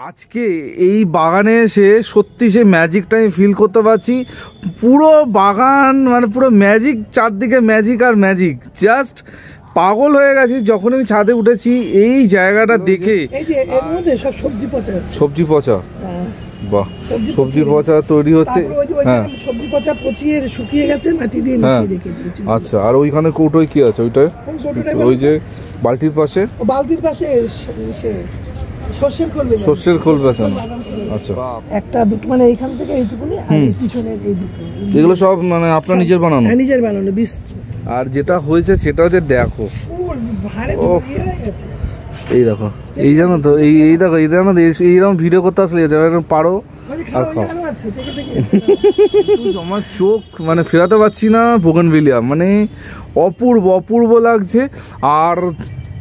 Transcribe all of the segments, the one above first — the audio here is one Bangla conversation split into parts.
আজকে এই বাগানে এসে সত্যি সেই ম্যাজিকটা আমি ফিল করতে পারছি। পুরো বাগান মানে পুরো ম্যাজিক, চারদিকে ম্যাজিক আর ম্যাজিক। জাস্ট পাগল হয়ে গেছি যখন আমি ছাদে উঠেছি এই জায়গাটা দেখে। সবজি পচা, বাহ, সবজি পচা তৈরি হচ্ছে। হ্যাঁ, সবজি পচা পচিয়ে শুকিয়ে গেছে, মাটি দিয়ে মিশিয়ে রেখে দিয়েছি। আচ্ছা, আর ওইখানে কৌটোয় কি আছে? ওইটা ওই যে বালতির পাশে, সর্ষের খোল বেচানো। আচ্ছা, একটা দুটো মানে এইখান থেকে এইটুকুনি আর এই পিছনের এই দুটো, এগুলো সব মানে আপনার নিজের বানানো? হ্যাঁ, নিজের বানানো। আর যেটা হয়েছে সেটা হচ্ছে দেখো, এই দেখো, এই জানো তো, এই দেখো, এই জানো এইরকম ভিডিও করতে আসলে পারো আর খাও। আমার চোখ মানে ফেরাতে পারছি না। বোগেনভিলিয়া মানে অপূর্ব অপূর্ব লাগছে। আর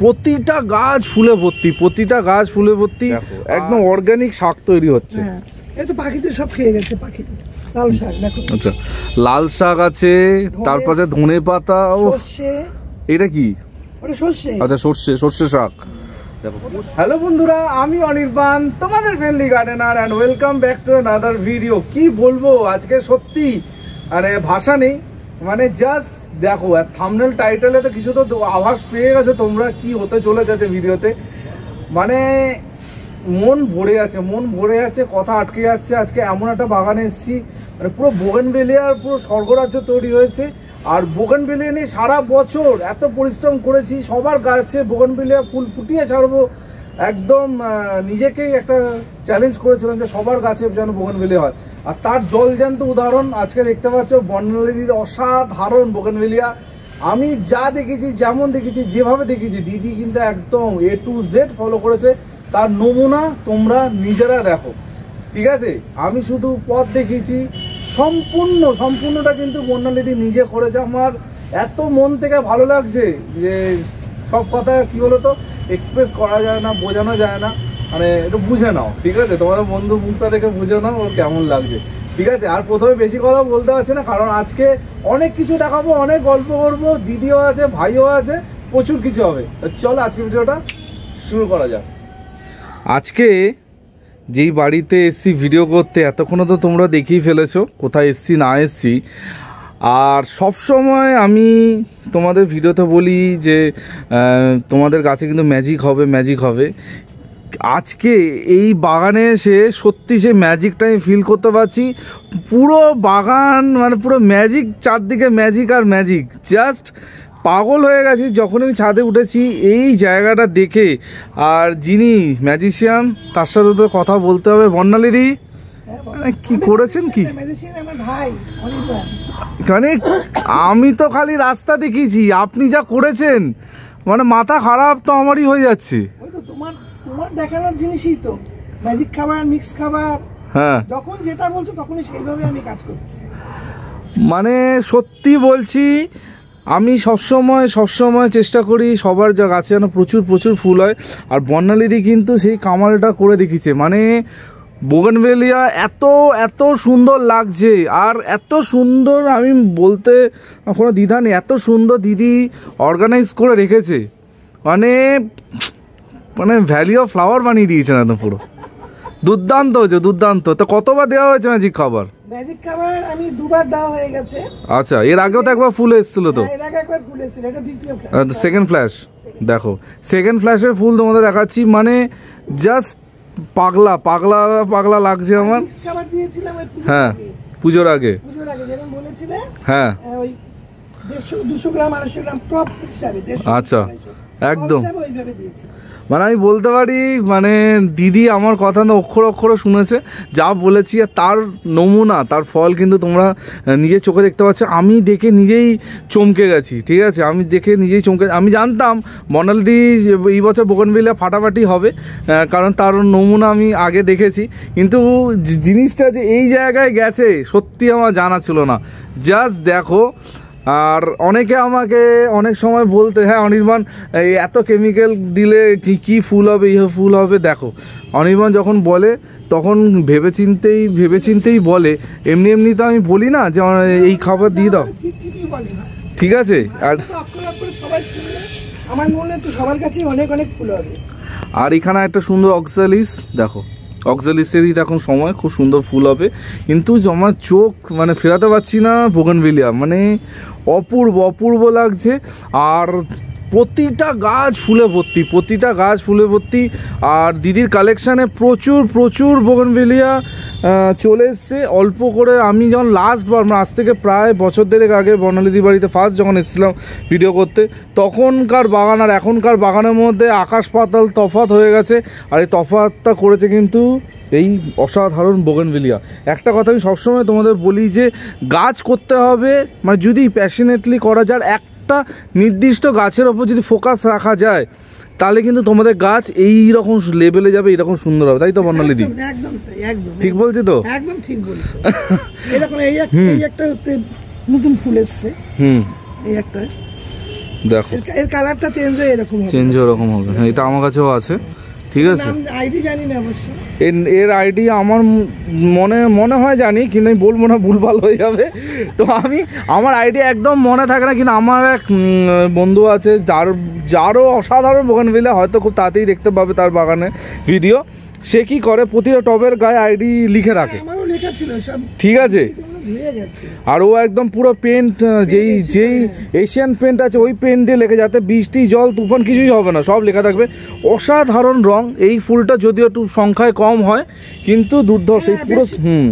প্রতিটা গাছ ফুলে ভর্তি, প্রতিটা গাছ ফুলে ভর্তি, একদম অর্গানিক শাক তৈরি হচ্ছে। এই তো পাখিতে সব খেয়ে গেছে, পাখি। লাল শাক দেখো। আচ্ছা, লাল শাক আছে, তারপরে ধনে পাতা। ও, এটা কি? ওটা সর্ষে। আচ্ছা, সর্ষে শাক। হ্যালো বন্ধুরা, আমি অনির্বাণ, তোমাদের friendly gardener, and welcome back to another video. কি বলবো আজকে, সত্যি মানে ভাষা নেই। মানে জাস্ট দেখো, থাম্বনেল টাইটেলে তো কিছু তো আভাস পেয়ে গেছে তোমরা কি হতে চলে যাচ্ছে ভিডিওতে। মানে মন ভরে আছে, মন ভরে আছে, কথা আটকে যাচ্ছে। আজকে এমন একটা বাগানে এসেছি, মানে পুরো বোগেনভিলিয়ার পুরো স্বর্গরাজ্য তৈরি হয়েছে। আর বোগেনভিলিয়া নিয়ে সারা বছর এত পরিশ্রম করেছি, সবার গাছে বোগেনভিলিয়া ফুল ফুটিয়ে ছাড়বো। একদম নিজেকেই একটা চ্যালেঞ্জ করেছিলাম যে সবার গাছে যেন বোগেনভিলিয়া হয়। আর তার জলজ্যান্ত উদাহরণ আজকে দেখতে পাচ্ছ। বর্ণালীদির অসাধারণ বোগেনভিলিয়া। আমি যা দেখেছি, যেমন দেখেছি, যেভাবে দেখেছি, দিদি কিন্তু একদম A to Z ফলো করেছে। তার নমুনা তোমরা নিজেরা দেখো, ঠিক আছে? আমি শুধু পথ দেখিয়েছি, সম্পূর্ণটা কিন্তু বর্ণালীদি নিজে করেছে। আমার এত মন থেকে ভালো লাগছে যে সব কথা কি বলতো এক্সপ্রেস করা যায় না, বোঝানো যায় না। মানে একটু বুঝে নাও, ঠিক আছে? তোমাদের বন্ধু মুখটা দেখে বুঝে নাও ওর কেমন লাগছে, ঠিক আছে? আর প্রথমে বেশি কথা বলতে পারছি না, কারণ আজকে অনেক কিছু দেখাবো, অনেক গল্প করবো। দিদিও আছে, ভাইও আছে, প্রচুর কিছু হবে। চলো আজকে ভিডিওটা শুরু করা যাক। আজকে যেই বাড়িতে এসছি ভিডিও করতে, এতক্ষণও তো তোমরা দেখেই ফেলেছো কোথায় এসছি না এসছি। আর সব সময় আমি তোমাদের ভিডিওতে বলি যে তোমাদের কাছে কিন্তু ম্যাজিক হবে, ম্যাজিক হবে। আজকে এই বাগানে এসে সত্যি সেই ম্যাজিকটা আমি ফিল করতে পারছি। পুরো বাগান মানে পুরো ম্যাজিক, চারদিকে ম্যাজিক আর ম্যাজিক। জাস্ট পাগল হয়ে গেছি যখন আমি ছাদে উঠেছি এই জায়গাটা দেখে। আর যিনি ম্যাজিশিয়ান তার সাথে তো কথা বলতে হবে। বর্ণালীদি কি করেছেন কি? মানে আমি তো খালি রাস্তা দেখিয়েছি, আপনি যা করেছেন মানে মাথা খারাপ তো আমারই হয়ে যাচ্ছে। তোমার দেখানোর জিনিসই তো ম্যাজিক খাবার, মিক্স খাবার। হ্যাঁ, যখন যেটা বলছো তখনই সেইভাবে আমি কাজ করছি। মানে সত্যি বলছি, আমি সবসময় চেষ্টা করি সবার যা গাছে যেন প্রচুর ফুল হয়। আর বর্ণালীদি কিন্তু সেই কামালটা করে দেখিয়েছে। মানে বোগেনভিলিয়া এত সুন্দর লাগছে, আর এত সুন্দর আমি বলতে কোনো দ্বিধা নেই, এত সুন্দর দিদি অর্গানাইজ করে রেখেছে। মানে ভ্যালি অফ ফ্লাওয়ার বানিয়ে দিয়েছেন একদম পুরো। দুর্দান্ত হয়েছে, দুর্দান্ত। তো কতবার দেওয়া হয়েছে ম্যাজিক খাবার? ম্যাজিক খাবার আমি দুবার দেওয়া হয়ে গেছে। আচ্ছা, এর আগেও তো একবার ফুল এসেছিল তো? এর আগে একবার ফুল এসেছিল, এটা দ্বিতীয় ফ্ল্যাশ, সেকেন্ড ফ্ল্যাশ। দেখো সেকেন্ড ফ্ল্যাশের ফুল তোমাদের দেখাচ্ছি। মানে জাস্ট পাগলা লাগছে আমার। খাবার দিয়েছিলাম হ্যাঁ, পুজোর আগে যেরকম বলেছিলে। হ্যাঁ, ওই 150-200 গ্রাম 250 গ্রাম টপ হিসাবে। আচ্ছা, একদম ওইভাবে দিয়েছি। মানে আমি বলতে পারি মানে দিদি আমার কথা না অক্ষরে শুনেছে যা বলেছি, আর তার নমুনা, তার ফল কিন্তু তোমরা নিজের চোখে দেখতে পাচ্ছ। আমি দেখে নিজেই চমকে গেছি, ঠিক আছে? আমি দেখে নিজেই চমকে। আমি জানতাম বর্ণালীদি এই বছর বোগেনভিলিয়া ফাটাফাটি হবে, কারণ তার নমুনা আমি আগে দেখেছি। কিন্তু জিনিসটা যে এই জায়গায় গেছে সত্যি আমার জানা ছিল না। জাস্ট দেখো। আর অনেকে আমাকে অনেক সময় বলতে, হ্যাঁ অনির্বাণ এই এত কেমিক্যাল দিলে কি ফুল হবে, এই ফুল হবে। দেখো অনির্বাণ যখন বলে তখন ভেবেচিন্তেই বলে। এমনি তো আমি বলি না যে এই খাবার দিয়ে দাও, ঠিক আছে? আর আমার মনে তো সবার কাছে অনেক ফুল হবে। আর এখানে একটা সুন্দর অক্সালিস দেখো, অক্সালিসেরই এখন সময়, খুব সুন্দর ফুল হবে। কিন্তু আমার চোখ মানে ফেরাতে পারছি না বোগানভিলিয়া, মানে অপূর্ব অপূর্ব লাগছে। আর প্রতিটা গাছ ফুলে ভর্তি, প্রতিটা গাছ ফুলে ভর্তি। আর দিদির কালেকশানে প্রচুর প্রচুর বোগানভিলিয়া চলে এসছে অল্প করে। আমি যখন লাস্টবার আজ থেকে প্রায় বছর দেড়েক আগে বর্ণালীদির বাড়িতে ফার্স্ট যখন এসেছিলাম ভিডিও করতে, তখনকার বাগান আর এখনকার বাগানের মধ্যে আকাশ পাতাল তফাৎ হয়ে গেছে। আর এই তফাৎটা করেছে কিন্তু এই অসাধারণ বোগানভিলিয়া। একটা কথা আমি সবসময় তোমাদের বলি যে গাছ করতে হবে, মানে যদি প্যাশনেটলি করা যায়, একটা নির্দিষ্ট গাছের ওপর যদি ফোকাস রাখা যায়, তাহলে কিন্তু তোমাদের গাছ এই রকম লেভেলে যাবে, এইরকম সুন্দর হবে। তাই তো বর্ণালীদি? একদম তাই, একদম ঠিক বলছি তো? একদম ঠিক বলছো। এরকম এই একটা নতুন ফুল এসছে, এই একটা দেখো এর কালারটা চেঞ্জ হয়ে এরকম হবে, চেঞ্জ এরকম হবে। হ্যাঁ, এটা আমার কাছেও আছে, ঠিক আছে। আইডি জানি না অবশ্য, এর আইডি আমার মনে হয় জানি, কিন্তু আমি বলবো না, ভুলভাল হয়ে যাবে। তো আমার আইডি একদম মনে থাকে না, কিন্তু আমার এক বন্ধু আছে যারও অসাধারণ বোগানভিলিয়া, হয়তো খুব তাড়াতাড়ি দেখতে পাবে তার বাগানে ভিডিও। সে কি করে, প্রতিটা টবের গায়ে আইডি লিখে রাখে, ঠিক আছে। আর ও একদম পুরো পেন্ট, যেই এশিয়ান পেন্ট আছে ওই পেন্ট দিয়ে লেখে, যাতে বৃষ্টি জল তুফান কিছুই হবে না, সব লেখা থাকবে। অসাধারণ রং। এই ফুলটা যদিও একটু সংখ্যায় কম হয়, কিন্তু দুর্ধর্ষ। পুরো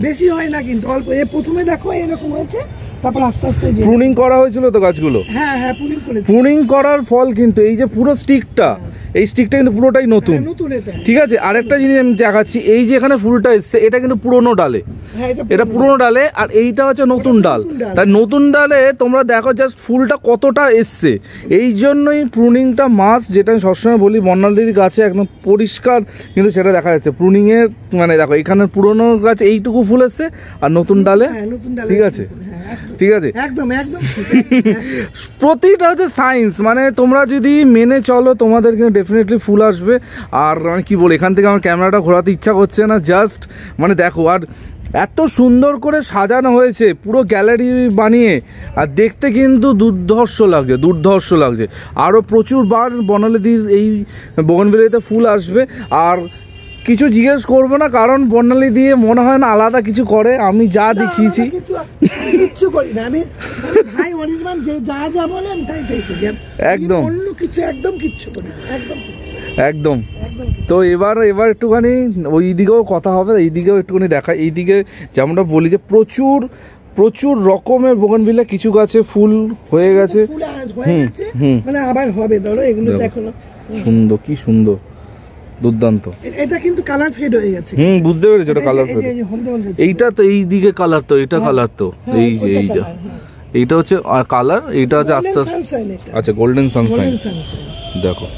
বেশি হয় না, কিন্তু অল্প। প্রথমে দেখো এরকম হয়েছে, তারপর আস্তে আস্তে প্রুনিং করা হয়েছিল তো গাছগুলো। হ্যাঁ হ্যাঁ, প্রুনিং করার ফল কিন্তু এই যে পুরো স্টিকটা, এই স্টিকটা কিন্তু পুরোটাই নতুন, ঠিক আছে। আরেকটা জিনিস আমি দেখাচ্ছি, এই যে এখানে ফুলটা এসছে, এটা কিন্তু পুরোনো ডালে, এটা পুরোনো ডালে, আর এইটা হচ্ছে নতুন ডাল। তাই নতুন ডালে তোমরা দেখো জাস্ট ফুলটা কতটা এসছে। এই জন্যই প্রুনিংটা মাস্ট, যেটা আমি সবসময় বলি। বর্ণালীর গাছে একদম পরিষ্কার কিন্তু সেটা দেখা যাচ্ছে প্রুনিংয়ের, মানে দেখো এখানে পুরোনো গাছ এইটুকু ফুল এসছে, আর নতুন ডালে, ঠিক আছে, ঠিক আছে, একদম একদম। প্রতিটা হচ্ছে সায়েন্স, মানে তোমরা যদি মেনে চলো তোমাদের কিন্তু ডেফিনেটলি ফুল আসবে। আর আমি কি বলি, এখান থেকে আমার ক্যামেরাটা ঘোরাতে ইচ্ছা করছে না, জাস্ট মানে দেখো। আর এত সুন্দর করে সাজানো হয়েছে, পুরো গ্যালারি বানিয়ে, আর দেখতে কিন্তু দুর্ধর্ষ লাগছে, দুর্ধর্ষ লাগছে। আরও প্রচুরবার বর্ণালীদির এই বোগানভিলিয়াতে ফুল আসবে। আর কিছু জিজ্ঞেস করবো না, কারণ বর্ণালী দিয়ে মনে হয় না আলাদা কিছু করে। আমি যা দেখিয়েছি কিচ্ছু করি না, আমি ভাই অনির্বাণ যে যা বলেন তাই করি, একদম অন্য কিছু একদম কিচ্ছু করি না, একদম একদম। তো এবার একটুখানি ওই দিকেও কথা হবে, এই দিকেও একটুখানি দেখা। এই দিকে যেমনটা বলি যে প্রচুর প্রচুর রকমের বোগানভিলিয়া, কিছু গাছে ফুল হয়ে গেছে, মানে আবার হবে। ধরো এগুলো দেখো না, সুন্দর, কি সুন্দর, দুর্দান্ত। এটা কিন্তু কালার ফেড হয়ে গেছে, বুঝতে পেরেছি, এটা কালার ফেড। এইটা তো এই দিকে কালার, তো এটা কালার, তো এই যে এইটা, এইটা হচ্ছে কালার, এইটা হচ্ছে আস্তে আস্তে, আচ্ছা গোল্ডেন সানশাইন। দেখো,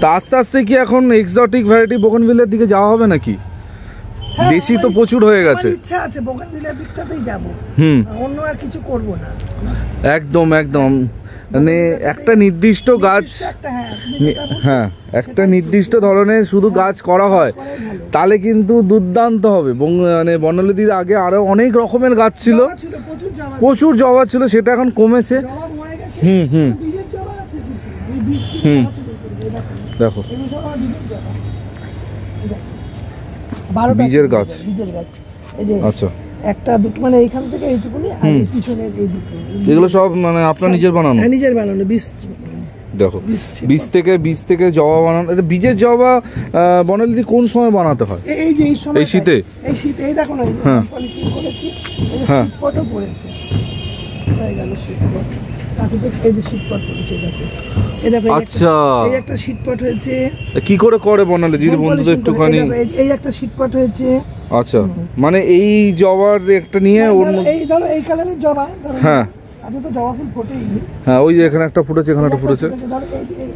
তা আস্তে আস্তে কি এখন এক্সোটিক ভ্যারাইটি বোগানভিলিয়ার দিকে যাওয়া হবে নাকি? দেশি তো প্রচুর হয়ে গেছে, ইচ্ছা আছে বোগানভিলিয়ার দিকটাতেই যাব, অন্য আর কিছু করব না। একদম একদম, মানে একটা নির্দিষ্ট গাছ, হ্যাঁ একটা নির্দিষ্ট ধরনের শুধু গাছ করা হয়, তাহলে কিন্তু দুর্দান্ত হবে। মানে বর্ণালীদির আগে আরো অনেক রকমের গাছ ছিল, প্রচুর জবা ছিল, সেটা এখন কমেছে। দেখো বীজের গাছ, আচ্ছা একটা দুটো, মানে এইখান থেকে এইটুকুনি, আর এই পিছনের এই দুটো, এগুলো সব মানে আপনার নিজের বানানো? হ্যাঁ, নিজের বানানো বীজ। দেখো বীজ থেকে জবা বানানো। বীজের জবা বর্ণালীদি কোন সময় বানাতে হয়? এই যে এই সময়, এই শীতে, এই শীতে। এই দেখো না, হ্যাঁ করেছি, হ্যাঁ, ফটো পড়েছে, হয়ে গেল শীতপট। তারপরে এই যে শীতপট পড়েছে, দেখো এই দেখো, আচ্ছা এই একটা শীতপট হয়েছে। কি করে বর্ণালীদি বন্ধুদের একটুখানি? এই একটা শীতপট হয়েছে, আচ্ছা, মানে এই জবার একটা নিয়ে ওর, এই ধরো এই কালারের জবা, হ্যাঁ আজকে তো জবা ফুল ফোটেই, হ্যাঁ ওই যে এখানে একটা ফুটেছে, এখানে একটা ফুটেছে, ধরো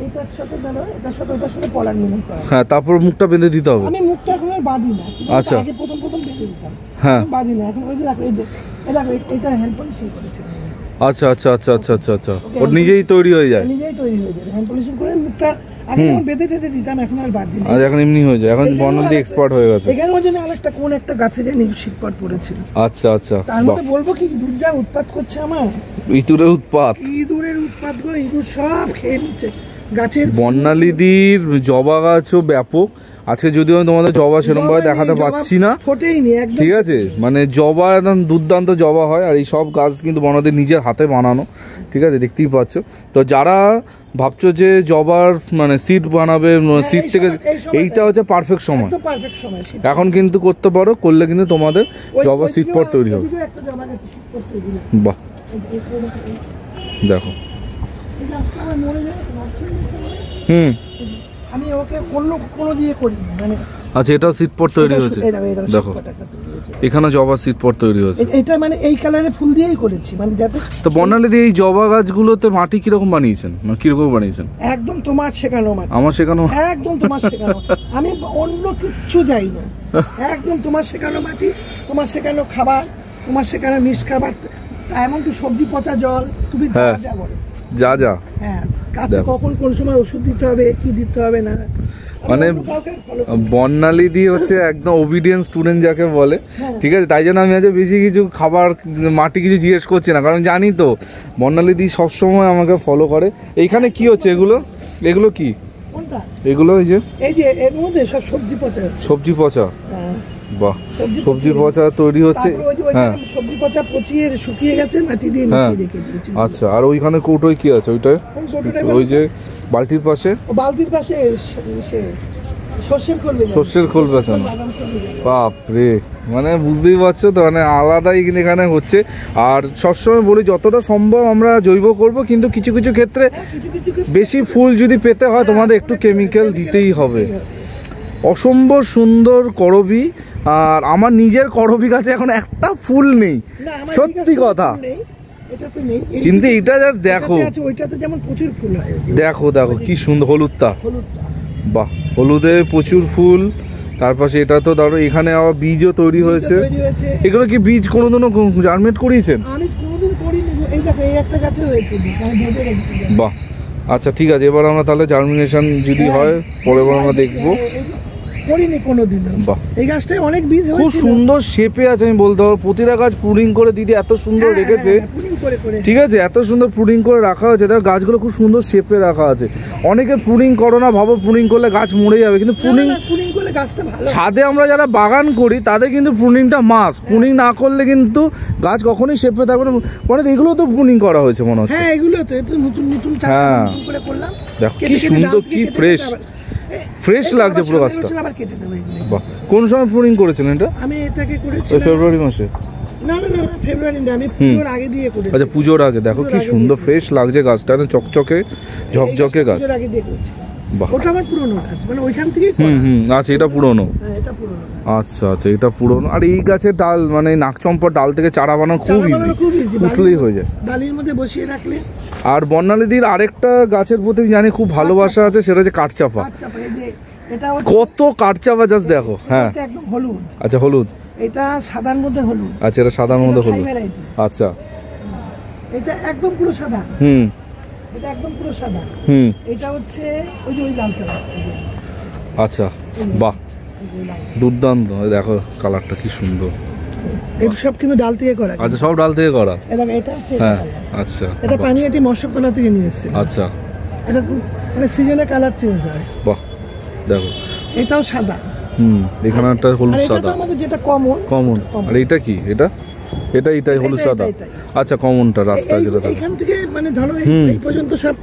এইটার সাথে, ধরো এটার সাথে ওটার সাথে পলান মিলন করা, হ্যাঁ। তারপর মুখটা বেঁধে দিতে হবে। আমি মুখটা এখন আর বাঁধি না, আচ্ছা, আগে প্রথম বেঁধে দিতাম, হ্যাঁ বাঁধি না এখন। ওই যে দেখো, এই যে দেখো, এইটা হ্যান্ড পলিশিং করেছে। আচ্ছা আচ্ছা আচ্ছা আচ্ছা আচ্ছা আচ্ছা, ওর নিজেই তৈরি হয়ে যায়, নিজেই তৈরি হয়ে যায় হ্যান্ড পলিশিং করে। মুখটা আগে যেমন বেঁধে দিতাম, এখন আর বাঁধি না, আর এখন এমনি হয়ে যায়। এখন বর্ণালী এক্সপার্ট হয়ে গেছে। এখানে ওই জন্য আরেকটা কোন একটা গাছে জানি শীতপট পড়েছিল। আচ্ছা আচ্ছা, তার মধ্যে বলবো কি, ইঁদুর যা উৎপাত করছে আমার, ইঁদুরের উৎপাত, ইঁদুরের উৎপাত গো, ইঁদুর সব খেয়ে নিচ্ছে গাছের। বর্ণালীদির জবা গাছও ব্যাপক। আজকে যদিও আমি তোমাদের জবা সেরকমভাবে দেখাতে পাচ্ছি না, ফোটেইনি একদম, ঠিক আছে। মানে জবা একদম দুর্দান্ত জবা হয়, আর এই সব গাছ কিন্তু বনদের নিজের হাতে বানানো, ঠিক আছে, দেখতেই পাচ্ছ। তো যারা ভাবছো যে জবার মানে সিড বানাবে, সিড থেকে, এইটা হচ্ছে পারফেক্ট সময়, এখন কিন্তু করতে পারো, করলে কিন্তু তোমাদের জবা সিড পট তৈরি হবে। বাহ, দেখো। আমি ওকে অন্য কোনো দিয়ে করি মানে, আচ্ছা এটাও সিড পট তৈরি হয়েছে, দেখো এখানে জবা সিড পট তৈরি হয়েছে। এটা মানে এই কালারে ফুল দিয়েই করেছি মানে যাতে। তো বর্ণালীদি এই জবা গাছগুলোতে মাটি কিরকম বানিয়েছেন, মানে কিরকম বানিয়েছেন? একদম তোমার শেখানো মাটি, আমার শেখানো, একদম তোমার শেখানো, আমি অন্য কিচ্ছু যাই না, একদম তোমার শেখানো মাটি, তোমার শেখানো খাবার, তোমার শেখানো মিক্স খাবার, এমনকি সবজি পচা জল, তুমি যা বলো যা যা, হ্যাঁ গাছে কখন কোন সময় ওষুধ দিতে হবে কি দিতে হবে না, মানে বর্ণালীদি হচ্ছে একদম ওবিডিয়েন্ট স্টুডেন্ট যাকে বলে, ঠিক আছে। তাই জন্য আমি আজ বেশি কিছু খাবার মাটি কিছু জিজ্ঞেস করছি না, কারণ জানি তো বর্ণালীদি সবসময় আমাকে ফলো করে। এইখানে কি হচ্ছে এগুলো, এগুলো কি এগুলো? এই যে এর মধ্যে সব সবজি পচা, সবজি পচা, বাহ, সবজি পচা তৈরি হচ্ছে, হ্যাঁ সবজি পচা পচিয়ে শুকিয়ে গেছে, মাটি দিয়ে মিশিয়ে রেখে দিয়েছি। আচ্ছা, আর ওইখানে কৌটোয় কি আছে ওইটা? ওই যে বালতির পাশে, বালতির পাশে সর্ষের খোল বেচানো, বাপরে, মানে বুঝতেই পারছো তো, মানে আলাদাই কিন্তু এখানে হচ্ছে। আর সবসময় বলি যতটা সম্ভব আমরা জৈব করব, কিন্তু কিছু কিছু ক্ষেত্রে বেশি ফুল যদি পেতে হয় তোমাদের একটু কেমিক্যাল দিতেই হবে। অসম্ভব সুন্দর করবি, আর আমার নিজের করবি গাছে এখন একটা ফুল নেই, সত্যি কথা, কিন্তু এটা জাস্ট দেখো, দেখো দেখো কি সুন্দর হলুদটা, বাহ, হলুদে প্রচুর ফুল। তার পাশে এটা তো ধরো এখানে আবার বীজও তৈরি হয়েছে, এগুলো কি বীজ কোনোদিনও জার্মিনেট করিয়েছেন? বাহ, আচ্ছা ঠিক আছে, এবার আমরা তাহলে জার্মিনেশন যদি হয় পরে আমরা দেখবো। করিনি কোনোদিনও। এই গাছটায় অনেক বীজ হয়েছিল, খুব সুন্দর শেপে আছে, আমি বলতে পারবো। প্রতিটা গাছ প্রুনিং করে দিদি এত সুন্দর রেখেছে, ঠিক আছে, এত সুন্দর প্রুনিং করে রাখা হয়েছে, দেখো গাছগুলো খুব সুন্দর শেপে রাখা আছে। অনেকে প্রুনিং করো না, ভাবো প্রুনিং করলে গাছ মরে যাবে, কিন্তু প্রুনিং করলে গাছটা ভালো। ছাদে আমরা যারা বাগান করি তাদের কিন্তু প্রুনিংটা মাস্ট, প্রুনিং না করলে কিন্তু গাছ কখনোই শেপে থাকবে না। মানে এগুলো তো প্রুনিং করা হয়েছে মনে হচ্ছে, হ্যাঁ এগুলো তো একটু নতুন নতুন হ্যাঁ করে করলাম, দেখো কি সুন্দর, কি ফ্রেশ ফ্রেশ লাগছে পুরো গাছটা। বাহ, কোন সময় প্রুনিং করেছিলেন এটা? আমি এটাকে করেছি ফেব্রুয়ারি মাসে। না না না, ফেব্রুয়ারি না, আমি পুজোর আগে দিয়ে করেছি। আচ্ছা, পুজোর আগে। দেখো কি সুন্দর ফ্রেশ লাগছে গাছটা, চকচকে ঝকঝকে গাছ। পুজোর আগে দিয়ে করেছি। ওটা আমার পুরনো গাছ, মানে ওইখান থেকেই করা। আচ্ছা, এটা পুরনো। হ্যাঁ, এটা পুরনো। আচ্ছা আচ্ছা, এটা পুরনো। আর এই গাছের ডাল, মানে নাকচম্পার ডাল থেকে চারা বানানো খুব ইজি, উঠলেই হয়ে যায়, ডালির মধ্যে বসিয়ে রাখলে। আর বর্ণালীদির আরেকটা গাছের প্রতি জানি খুব ভালোবাসা আছে, সেটা হচ্ছে কাঠচাপা। কত কাঠচাপা জাস্ট দেখো, হ্যাঁ একদম হলুদ। আচ্ছা, হলুদ, এটা সাদার মধ্যে হলুদ। আচ্ছা, এটা সাদার মধ্যে হলুদ, আচ্ছা, এটা একদম পুরো সাদা। এটা একদম পুরো সাদা। এটা হচ্ছে ওই যে ওই লাল কালার। আচ্ছা, বাহ, দুর্দান্ত, দেখো কালারটা কি সুন্দর। এটা সব কিন্তু ডাল থেকে করা। আচ্ছা, সব ডাল থেকে করা। এটা হচ্ছে, হ্যাঁ, আচ্ছা, এটা পানিয়াটি মশকতলা থেকে নিয়ে এসেছে। আচ্ছা, এটা মানে সিজনে কালার চেঞ্জ হয়। বাহ, দেখো এটাও সাদা। এখানে একটা হলুদ সাদা, আমাদের যেটা কমন। আর এটা কি? এটাই হলুদ সাদা। আচ্ছা, কমনটা রাস্তা যেটা থাকে, এখান থেকে মানে ধরো এই পর্যন্ত সব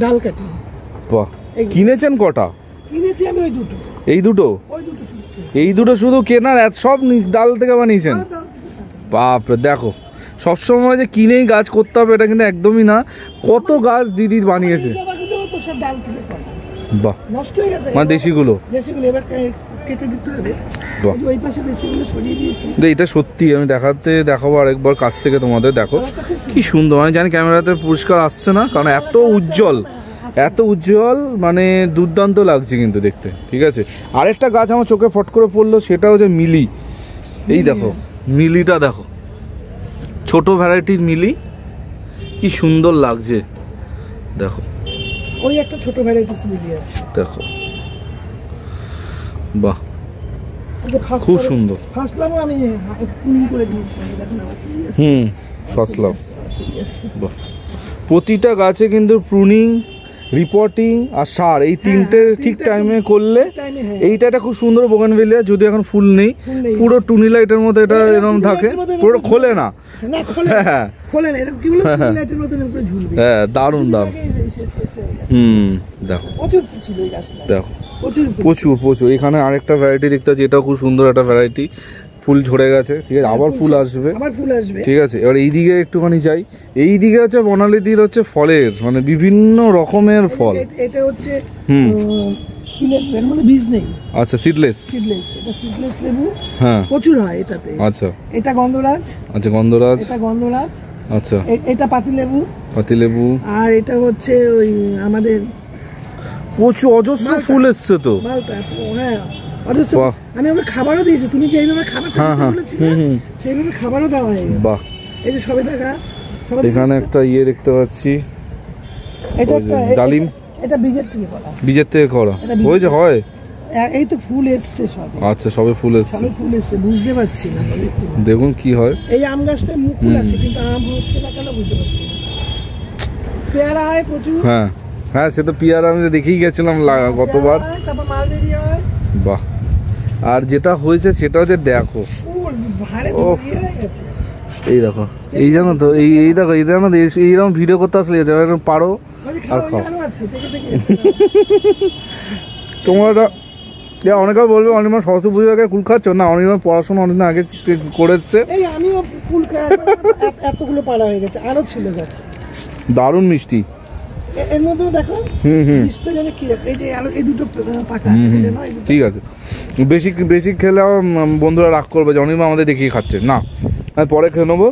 ডাল কাটি। বাহ, কিনেছেন কটা? কিনেছি আমি ওই দুটো। এই দুটো? এই দুটো শুধু কেনার, সব ডাল থেকে বানিয়েছেন? বাপরে, দেখো সবসময় যে কিনেই গাছ করতে হবে এটা কিন্তু একদমই না, কত গাছ দিদি বানিয়েছে। বাহ, নষ্ট হয়ে গেছে, মানে দেশিগুলো এবার কেটে দিতে হবে। ওই পাশে দেশিগুলো সরিয়ে দিয়েছি। এটা সত্যি আমি দেখাবো আরেকবার কাছ থেকে তোমাদের। দেখো কি সুন্দর, আমি জানি ক্যামেরাতে পরিষ্কার আসছে না, কারণ এত উজ্জ্বল, মানে দুর্দান্ত লাগছে কিন্তু দেখতে, ঠিক আছে। আরেকটা গাছ আমার চোখে ফট করে পড়লো, সেটা হচ্ছে মিলি। এই দেখো মিলিটা, দেখো ছোট ভ্যারাইটির মিলি, কি সুন্দর লাগছে, দেখো ওই একটা ছোট ভ্যারাইটিস মিলি আছে, দেখো, বাহ, খুব সুন্দর। ফার্স্ট লাভ আমি করে দিয়েছি, দেখুন ফার্স্ট লাভ। বাহ, প্রতিটা গাছে কিন্তু প্রুনিং রিপোর্টিং আর সার এই তিনটে ঠিক টাইমে করলে এইটা একটা খুব সুন্দর বোগানভেলিয়া, যদি এখন ফুল নেই, পুরো টুনি লাইটের মতো এটা এরকম থাকে, পুরো খোলে না, হ্যাঁ দারুণ দারুণ। দেখো দেখো প্রচুর প্রচুর। এখানে আরেকটা ভ্যারাইটি দেখতে পাচ্ছি, এটাও খুব সুন্দর একটা ভ্যারাইটি, ফুল ঝরে গেছে, ঠিক আছে, আবার ফুল আসবে, ঠিক আছে। এবার এইদিকে একটুখানি যাই, এইদিকে হচ্ছে বনালীদির হচ্ছে ফলের মানে বিভিন্ন রকমের ফল, এটা হচ্ছে বীজ নেই, আচ্ছা সিডলেস, এটা সিডলেস লেবু, হ্যাঁ প্রচুর হয় এটাতে, আচ্ছা এটা গন্ধরাজ, আচ্ছা গন্ধরাজ, এটা গন্ধরাজ, আচ্ছা এটা পাতিলেবু, পাতিলেবু, আর এটা হচ্ছে ওই আমাদের প্রচুর অজস্র ফুল এসছে তো মালটা, হ্যাঁ অজস্র। আমি ওকে খাবারও দিয়েছি, তুমি যে এইভাবে খাবারটা বলেছিলে সেইভাবে খাবারও দেওয়া হয়ে গেছে। বাহ, এই যে সবেদা গাছ, এখানে একটা ইয়ে দেখতে পাচ্ছি, এটা একটা ডালিম, এটা বীজের থেকে করা, বীজের থেকে করা হয়েছে, হয় এই তো ফুল এসছে সব, আচ্ছা সবে ফুল এসছে, সবে ফুল এসছে, বুঝতে পারছি না, দেখুন কি হয়। এই আম গাছটায় মুকুল আছে কিন্তু আম হচ্ছে না কেন বুঝতে পারছি না। পেয়ারা হয় প্রচুর, হ্যাঁ হ্যাঁ সে তো পেয়ারা আমি দেখেই গেছিলাম গতবার, তারপর মালবেরি হয়। বাহ, আর যেটা হয়েছে সেটা হচ্ছে দেখো, এই দেখো, এই জানো তো, এই দেখো, এই জানো তো, এইরকম ভিডিও করতে আসলে পারো আর খাও। তোমরা অনেকে বলবে অনির্বাণ সরস্বতী পুজোর আগে কুল খাচ্ছ, না অনির্বাণ পড়াশোনা অনেকদিন আগে করেছে, আমিও কুল এতগুলো পাড়া হয়ে গেছে, আরো ছিল গাছ, দারুণ মিষ্টি। এর মধ্যে দেখো মিষ্টি জানে কি রকম, এই যে এই দুটো পাকা আছে, ঠিক আছে, বেশি বেশি খেলেও বন্ধুরা রাগ করবে যে অনির্বাণ আমাদের দেখিয়ে খাচ্ছে, না আমি পরে খেয়ে নেবো।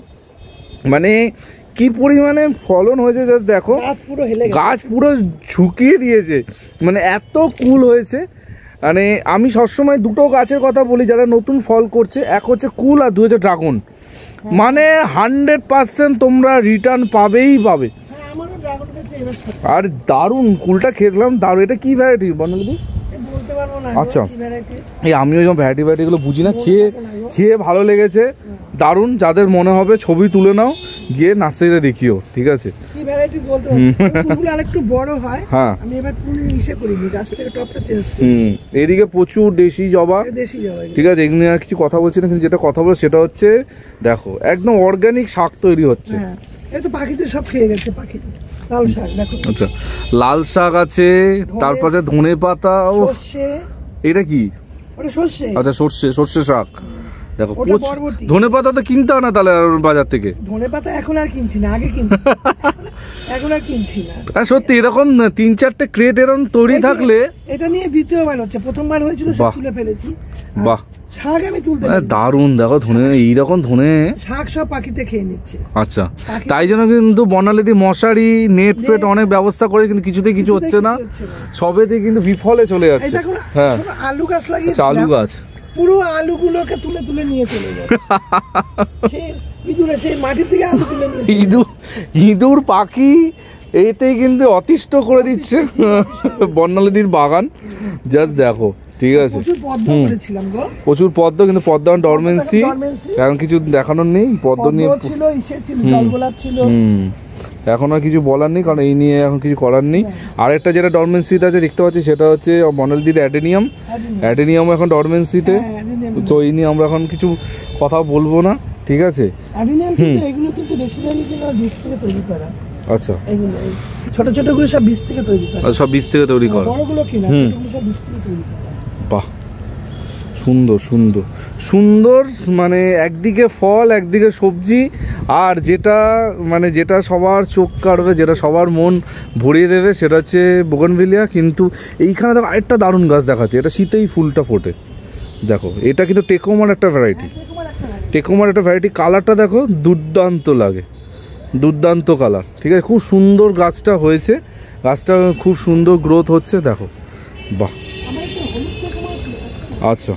মানে কি পরিমাণে ফলন হয়েছে জাস্ট দেখো, গাছ পুরো ঝুঁকিয়ে দিয়েছে, মানে এত কুল হয়েছে। মানে আমি সবসময় দুটো গাছের কথা বলি যারা নতুন ফল করছে, এক হচ্ছে কুল আর দুই হচ্ছে ড্রাগন, মানে 100% তোমরা রিটার্ন পাবেই পাবে। আর দারুণ কুলটা খেলাম, দারুণ। এটা কি ভ্যারাইটি বনালীদি? আচ্ছা এই আমিও যেমন ভ্যারাইটিগুলো বুঝি না, খেয়ে ভালো লেগেছে, দারুণ। যাদের মনে হবে ছবি তুলে নাও, গিয়ে নার্সারিতে দেখিও, ঠিক আছে। হ্যাঁ এদিকে প্রচুর দেশি জবা, ঠিক আছে, এগুলো আর কিছু কথা বলছি না, কিন্তু যেটা কথা বলে সেটা হচ্ছে দেখো একদম অর্গানিক শাক তৈরি হচ্ছে। সব খেয়ে গেছে পাখি। লাল শাক দেখো, আচ্ছা লাল শাক আছে, তারপরে ধনে পাতা, ও এটা কি? আচ্ছা সর্ষে শাক দেখো, ধনে পাতা তো কিনতে হয় না তাহলে বাজার থেকে? ধনে পাতা এখন আর কিনছি না, আগে কিনছি, এখন আর কিনছি না। সত্যি এরকম 3-4টে ক্রেট এরকম তৈরি থাকলে, এটা নিয়ে দ্বিতীয়বার হচ্ছে, প্রথমবার হয়েছিল তুলে ফেলেছি। বাহ, শাক আমি তুলতে দারুণ দেখো, ধনে এইরকম ধনে শাক সব পাখিতে খেয়ে নিচ্ছে। আচ্ছা তাই জন্য কিন্তু বনালীদি মশারি নেট ফেট অনেক ব্যবস্থা করে, কিন্তু কিছুতে কিছু হচ্ছে না, সবেতে কিন্তু বিফলে চলে যাচ্ছে। হ্যাঁ আলু গাছ লাগিয়েছি, আলু গাছ পুরো আলুগুলোকে তুলে তুলে নিয়ে চলে যাচ্ছে, ইঁদুরে সেই মাটির থেকে আলু তুলে নিয়ে, ইঁদুর পাখি এইতেই কিন্তু অতিষ্ঠ করে দিচ্ছে বনালীদির বাগান, জাস্ট দেখো, ঠিক আছে। প্রচুর পদ্ম, কিন্তু পদ্ম ডরমেন্সি, এখন কিছু দেখানোর নেই, পদ্ম নিয়ে এখন আর কিছু বলার নেই, কারণ এই নিয়ে এখন কিছু করার নেই। আরেকটা যেটা ডরমেন্সিতে আছে দেখতে পাচ্ছি সেটা হচ্ছে বনালীদির অ্যাডেনিয়াম এখন ডরমেন্সিতে, তো এই নিয়ে আমরা এখন কিছু কথা বলবো না, ঠিক আছে। আচ্ছা ছোট ছোট গুলো সব বীজ থেকে তৈরি করা, সব বীজ থেকে তৈরি করা, বড়গুলো কিনা, ছোটগুলো সব বীজ থেকে তৈরি করা। বাহ, সুন্দর সুন্দর সুন্দর, মানে একদিকে ফল একদিকে সবজি, আর যেটা মানে যেটা সবার চোখ কাড়বে, যেটা সবার মন ভরিয়ে দেবে সেটা হচ্ছে বোগানভিলিয়া। কিন্তু এইখানে দেখো আরেকটা দারুণ গাছ দেখাচ্ছে, এটা শীতেই ফুলটা ফোটে, দেখো এটা কিন্তু টেকোমার একটা ভ্যারাইটি, কালারটা দেখো দুর্দান্ত লাগে, দুর্দান্ত কালার, ঠিক আছে, খুব সুন্দর গাছটা হয়েছে, গাছটা খুব সুন্দর গ্রোথ হচ্ছে, দেখো বাহ। আচ্ছা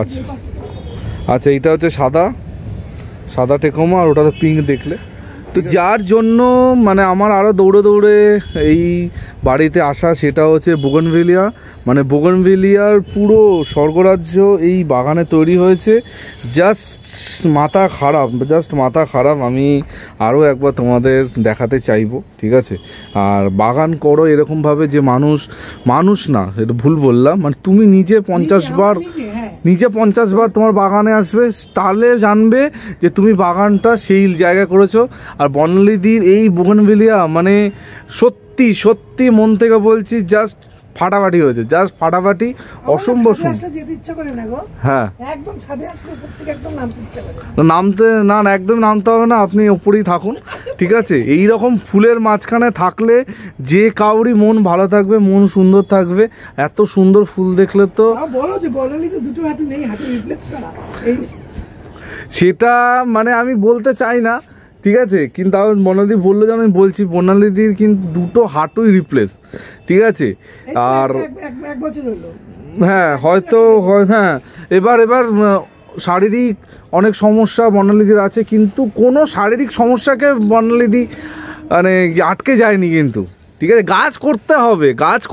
আচ্ছা আচ্ছা এইটা হচ্ছে সাদা টেকোমা, আর ওটা তো পিঙ্ক দেখলে, তো যার জন্য মানে আমার আরও দৌড়ে দৌড়ে এই বাড়িতে আসা, সেটা হচ্ছে বোগনভেলিয়া। মানে বোগনভেলিয়ার পুরো স্বর্গরাজ্য এই বাগানে তৈরি হয়েছে। জাস্ট মাথা খারাপ। আমি আরও একবার তোমাদের দেখাতে চাইবো, ঠিক আছে? আর বাগান করো এরকমভাবে যে মানুষ না, এটা ভুল বললাম, মানে তুমি নিজে 50 বার তোমার বাগানে আসবে, তাহলে জানবে যে তুমি বাগানটা সেই জায়গা করেছো। আর বর্ণালীদির এই বোগনভেলিয়া মানে সত্যি মন থেকে বলছি, জাস্ট ফাটাফাটি হয়েছে, জাস্ট ফাটাফাটি, অসম্ভব। যেতে ইচ্ছা করে না গো। হ্যাঁ, একদম ছাদে আসলে উপর থেকে একদম নামতে ইচ্ছা করে। একদম নামতে হবে না, আপনি উপরেই থাকুন, ঠিক আছে? এই রকম ফুলের মাঝখানে থাকলে যে কাউরি মন ভালো থাকবে, মন সুন্দর থাকবে। এত সুন্দর ফুল দেখলে তো বলো যে বর্ণালীতে দুটো হাঁটু নেই, হাঁটু রিপ্লেস করা, সেটা মানে আমি বলতে চাই না, ঠিক আছে? কিন্তু বর্ণালী বললো যেন আমি বলছি, বর্ণালীদির কিন্তু দুটো হাঁটুই রিপ্লেস, ঠিক আছে? আর এক বছর হলো, হ্যাঁ হয়তো, হ্যাঁ এবার শারীরিক অনেক সমস্যা বর্ণালীদির আছে, কিন্তু কোনো শারীরিক সমস্যাকে বর্ণালীদি মানে আটকে যায়নি কিন্তু, ঠিক আছে? গাছ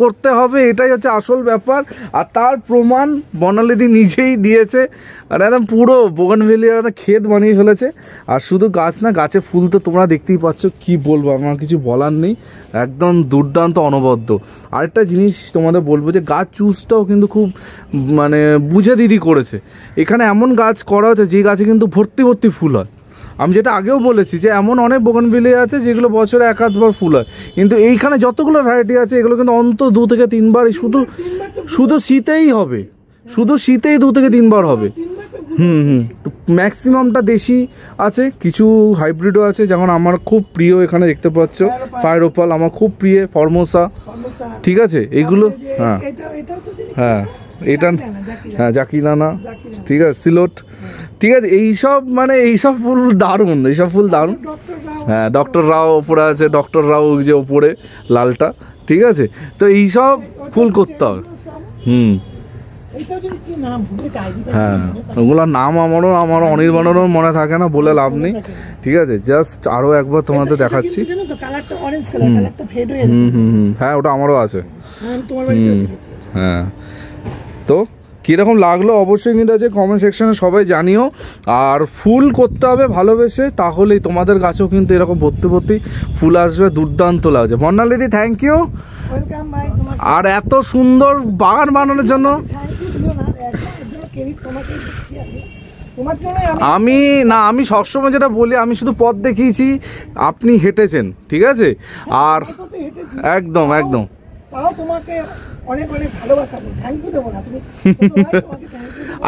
করতে হবে, এটাই হচ্ছে আসল ব্যাপার। আর তার প্রমাণ বর্ণালীদি নিজেই দিয়েছে। আর একদম পুরো বোগনভেলিয়ার একটা ক্ষেত বানিয়ে ফেলেছে। আর শুধু গাছ না, গাছে ফুল তো তোমরা দেখতেই পাচ্ছ, কি বলবো, আমার কিছু বলার নেই, একদম দুর্দান্ত, অনবদ্য। আরেকটা জিনিস তোমাদের বলবো যে গাছ চুজটাও কিন্তু খুব মানে বুঝে দিদি করেছে। এখানে এমন গাছ করা হচ্ছে যে গাছে কিন্তু ভর্তি ফুল হয়। আমি যেটা আগেও বলেছি যে এমন অনেক বোগনভেলিয়া আছে যেগুলো বছরে 1-2বার ফুল হয়, কিন্তু এইখানে যতগুলো ভ্যারাইটি আছে এগুলো কিন্তু অন্তত 2 থেকে 3 বার, শুধু শীতেই হবে, শুধু শীতেই 2 থেকে 3 বার হবে। ম্যাক্সিমামটা দেশি আছে, কিছু হাইব্রিডও আছে, যেমন আমার খুব প্রিয় এখানে দেখতে পাচ্ছ ফায়ারোপাল, আমার খুব প্রিয় ফর্মোসা, ঠিক আছে? এগুলো এটা জাকিনানা, ঠিক আছে, সিলোট, ঠিক আছে? এইসব ফুল দারুণ, হ্যাঁ ডক্টর রাও ওপরে আছে, ডক্টর রাও যে ওপরে লালটা, ঠিক আছে? তো এইসব ফুল করতে হবে। হ্যাঁ, ওগুলোর নাম আমারও অনির্বাণেরও মনে থাকে না, বলে লাভ নেই, ঠিক আছে? জাস্ট আরো একবার তোমাদের দেখাচ্ছি। হ্যাঁ, ওটা আমারও আছে। হ্যাঁ, তো কীরকম লাগলো অবশ্যই কিন্তু আছে কমেন্ট সেকশনে সবাই জানিও। আর ফুল করতে হবে ভালোবেসে, তাহলেই তোমাদের গাছেও কিন্তু এরকম ভর্তি ফুল আসবে, দুর্দান্ত লাগছে। বর্ণালীদি থ্যাংক ইউ, আর এত সুন্দর বাগান বানানোর জন্য। আমি সবসময় যেটা বলি, আমি শুধু পথ দেখিয়েছি, আপনি হেঁটেছেন, ঠিক আছে? আর একদম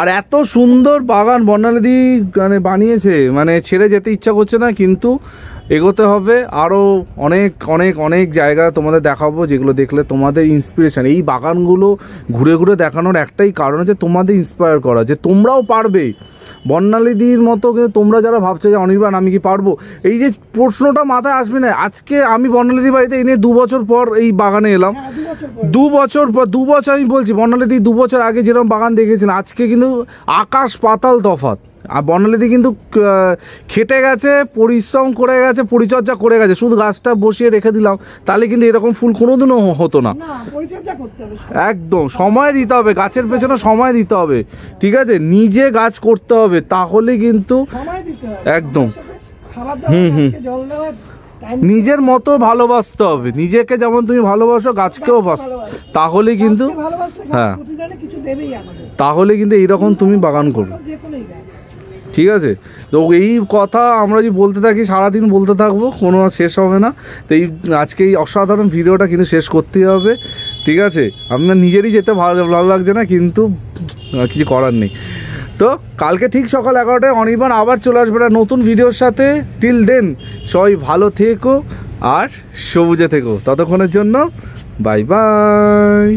আর এত সুন্দর বাগান বর্ণালীদি মানে বানিয়েছে, মানে ছেড়ে যেতে ইচ্ছা করছে না, কিন্তু এগোতে হবে। আরও অনেক জায়গা তোমাদের দেখাবো, যেগুলো দেখলে তোমাদের ইন্সপিরেশন। এই বাগানগুলো ঘুরে দেখানোর একটাই কারণ হচ্ছে তোমাদের ইন্সপায়ার করা, যে তোমরাও পারবে বর্ণালীদির মতো। কিন্তু তোমরা যারা ভাবছো যে অনির্বাণ আমি কি পারবো, এই যে প্রশ্নটা মাথায় আসবে না। আজকে আমি বর্ণালীদি বাড়িতে এনে 2 বছর পর এই বাগানে এলাম, 2 বছর আমি বলছি, বর্ণালীদি 2 বছর আগে যেরকম বাগান দেখেছিলেন, আজকে কিন্তু আকাশ পাতাল তফাৎ। আর বর্ণালীদি কিন্তু খেটে গেছে, পরিশ্রম করে গেছে, পরিচর্যা করে গেছে। শুধু গাছটা বসিয়ে রেখে দিলাম, তাহলে কিন্তু এরকম ফুল কোনোদিনও হতো না। একদম সময় দিতে হবে, গাছের পেছনে সময় দিতে হবে, ঠিক আছে? নিজে গাছ করতে হবে, তাহলে কিন্তু একদম নিজের মতো ভালোবাসতে হবে। নিজেকে যেমন তুমি ভালোবাসো, গাছকেও তাহলে কিন্তু, হ্যাঁ, তাহলে কিন্তু এইরকম তুমি বাগান করবে, ঠিক আছে? তো এই কথা আমরা যদি বলতে থাকি, সারাদিন বলতে থাকবো, কোনো শেষ হবে না। তো আজকে এই অসাধারণ ভিডিওটা কিন্তু শেষ করতেই হবে, ঠিক আছে? আপনার নিজেরই যেতে ভালো লাগছে না, কিন্তু কিছু করার নেই। তো কালকে ঠিক সকাল 11টায় অনির্বাণ আবার চলে আসবে একটা নতুন ভিডিওর সাথে। টিল দেন সবাই ভালো থেকো আর সবুজে থেকো। ততক্ষণের জন্য বাই বাই।